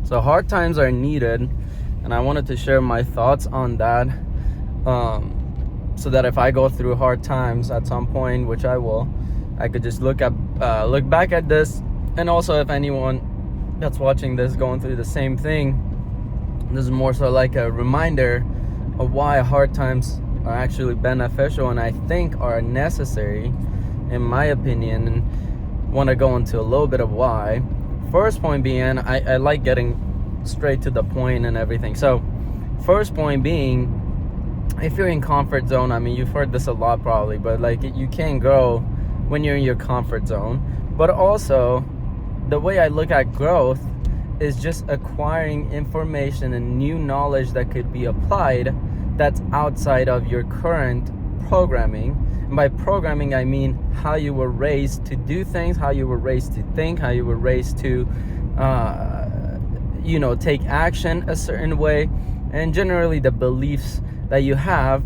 So hard times are needed, and I wanted to share my thoughts on that, so that if I go through hard times at some point, which I will, I could just look back at this. And also, if anyone that's watching this going through the same thing, this is more so like a reminder of why hard times are actually beneficial, and I think are necessary, in my opinion, and want to go into a little bit of why. First point being, I like getting straight to the point and everything. So first point being, if you're in comfort zone, I mean, you've heard this a lot probably, but like, you can't grow when you're in your comfort zone. But also, the way I look at growth is just acquiring information and new knowledge that could be applied that's outside of your current programming. And by programming, I mean how you were raised to do things, how you were raised to think, how you were raised to take action a certain way, and generally the beliefs that you have.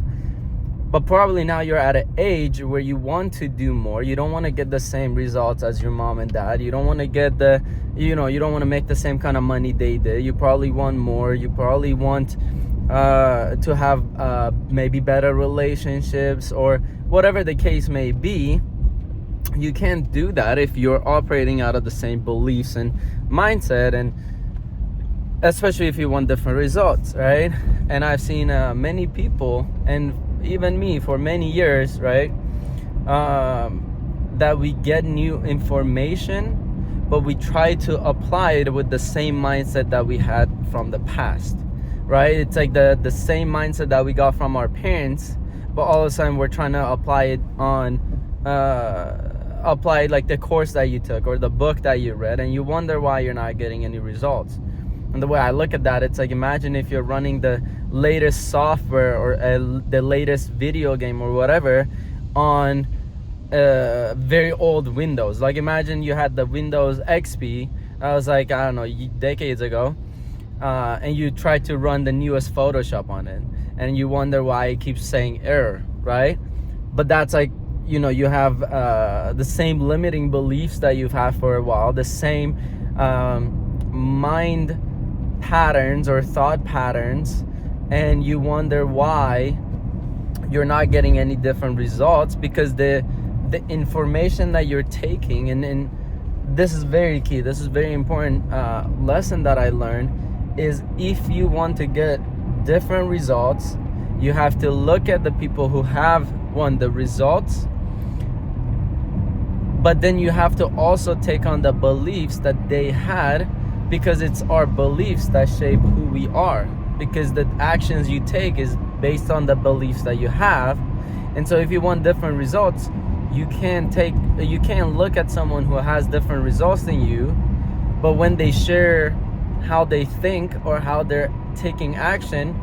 But probably now you're at an age where you want to do more. You don't want to get the same results as your mom and dad. You don't want to get you don't want to make the same kind of money they did. You probably want more. You probably want to have maybe better relationships, or whatever the case may be. You can't do that if you're operating out of the same beliefs and mindset, and especially if you want different results, right? And I've seen many people, and even me for many years, right, that we get new information, but we try to apply it with the same mindset that we had from the past, right? It's like the same mindset that we got from our parents, but all of a sudden we're trying to apply it like the course that you took or the book that you read, and you wonder why you're not getting any results. And the way I look at that, it's like, imagine if you're running the latest software or the latest video game or whatever on very old Windows. Like, imagine you had the Windows XP, I was like, I don't know, decades ago, and you try to run the newest Photoshop on it, and you wonder why it keeps saying error, right? But that's like, you have the same limiting beliefs that you've had for a while, the same mind patterns or thought patterns, and you wonder why you're not getting any different results, because the information that you're taking, and this is very key, this is very important lesson that I learned, is if you want to get different results, you have to look at the people who have won the results, but then you have to also take on the beliefs that they had, because it's our beliefs that shape who we are, because the actions you take is based on the beliefs that you have. And so if you want different results, you can't look at someone who has different results than you, but when they share how they think or how they're taking action,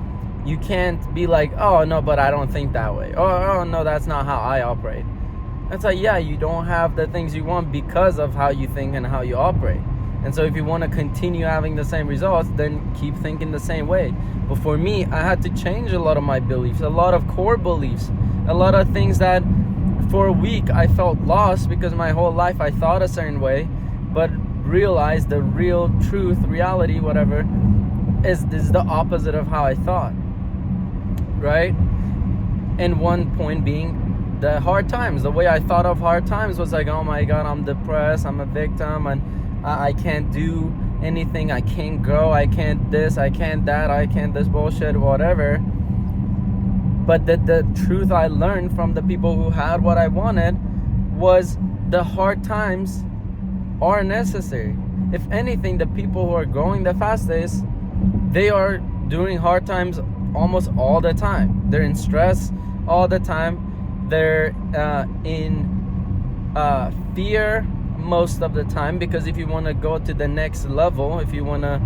you can't be like, oh no, but I don't think that way, or oh no, that's not how I operate. It's like, yeah, you don't have the things you want because of how you think and how you operate. And so if you want to continue having the same results, then keep thinking the same way. But for me, I had to change a lot of my beliefs, a lot of core beliefs, a lot of things that for a week I felt lost, because my whole life I thought a certain way, but realized the real truth, reality, whatever, is the opposite of how I thought, right? And one point being the hard times. The way I thought of hard times was like, oh my God, I'm depressed, I'm a victim, and I can't do anything, I can't grow, I can't this, I can't that, I can't this bullshit, whatever. But the truth I learned from the people who had what I wanted was the hard times are necessary. If anything, the people who are growing the fastest, they are during hard times almost all the time. They're in stress all the time. They're in fear most of the time, because if you want to go to the next level, if you want to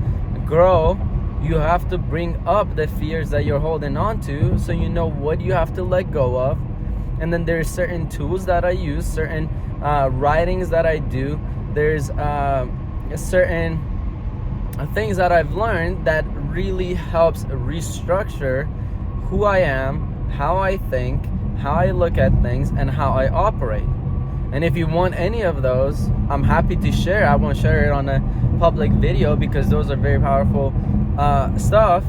grow, you have to bring up the fears that you're holding on to, so you know what you have to let go of. And then there's certain tools that I use, certain writings that I do, there's certain things that I've learned that really helps restructure who I am, how I think, how I look at things, and how I operate. And if you want any of those, I'm happy to share. I won't share it on a public video, because those are very powerful stuff.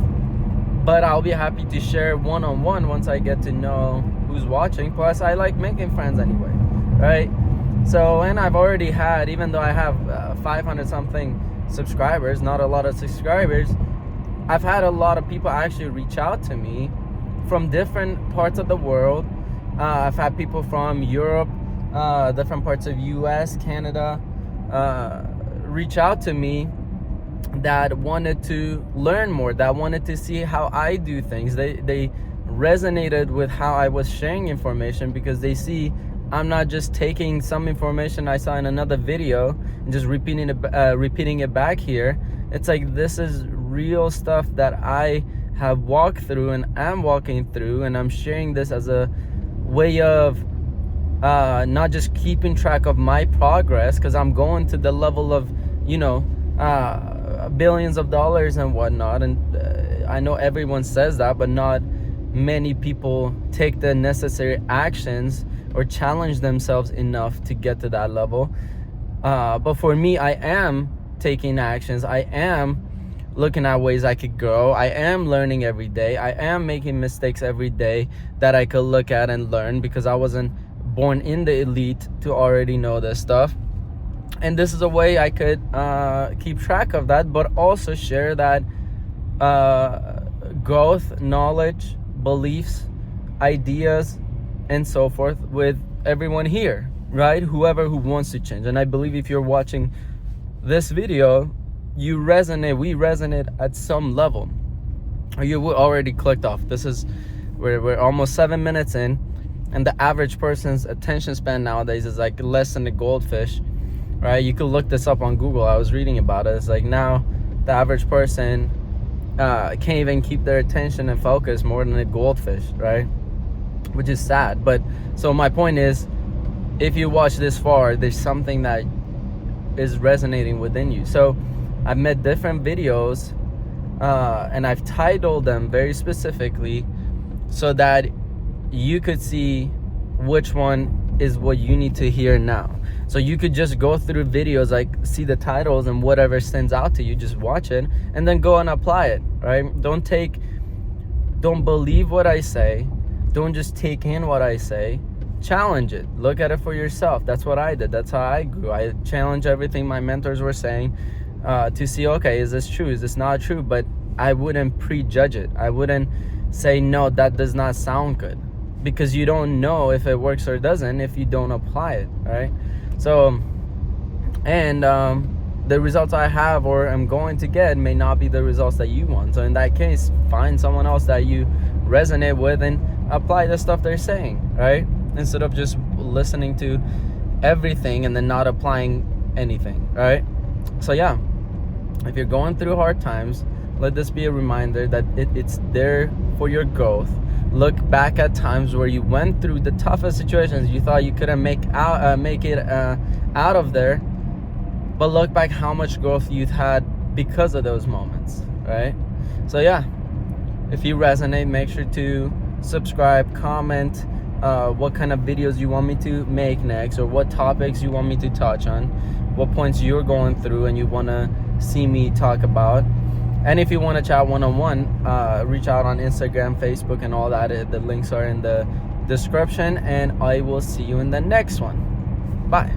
But I'll be happy to share one-on-one once I get to know who's watching. Plus, I like making friends anyway, right? So, and I've already had, even though I have 500 something subscribers, not a lot of subscribers, I've had a lot of people actually reach out to me from different parts of the world. I've had people from Europe, different parts of US, Canada, reach out to me that wanted to learn more, that wanted to see how I do things. They resonated with how I was sharing information, because they see I'm not just taking some information I saw in another video and just repeating it back here. It's like, this is real stuff that I have walked through and am walking through, and I'm sharing this as a way of not just keeping track of my progress, because I'm going to the level of, you know, billions of dollars and whatnot, and I know everyone says that, but not many people take the necessary actions or challenge themselves enough to get to that level. But for me, I am taking actions. I am looking at ways I could grow. I am learning every day. I am making mistakes every day that I could look at and learn, because I wasn't born in the elite to already know this stuff. And this is a way I could keep track of that, but also share that growth, knowledge, beliefs, ideas, and so forth with everyone here, right? Whoever who wants to change. And I believe if you're watching this video, we resonate at some level, or you already clicked off. We're almost 7 minutes in, and the average person's attention span nowadays is like less than a goldfish, right? You could look this up on Google. I was reading about it. It's like, now the average person can't even keep their attention and focus more than a goldfish, right? Which is sad. But so my point is, if you watch this far, there's something that is resonating within you. So I've made different videos and I've titled them very specifically so that you could see which one is what you need to hear now. So you could just go through videos, like see the titles, and whatever stands out to you, just watch it and then go and apply it, right? Don't believe what I say. Don't just take in what I say. Challenge it. Look at it for yourself. That's what I did. That's how I grew. I challenged everything my mentors were saying to see, okay, is this true? Is this not true? But I wouldn't prejudge it. I wouldn't say, no, that does not sound good, because you don't know if it works or doesn't if you don't apply it, right? So, and the results I have or am going to get may not be the results that you want. So in that case, find someone else that you resonate with and apply the stuff they're saying, right? Instead of just listening to everything and then not applying anything, right? So yeah, if you're going through hard times, let this be a reminder that it's there for your growth. Look back at times where you went through the toughest situations. You thought you couldn't make it out of there, but look back how much growth you've had because of those moments, right? So yeah, if you resonate, make sure to subscribe, comment what kind of videos you want me to make next, or what topics you want me to touch on, what points you're going through and you want to see me talk about. And if you want to chat one-on-one, reach out on Instagram, Facebook, and all that. The links are in the description, and I will see you in the next one. Bye.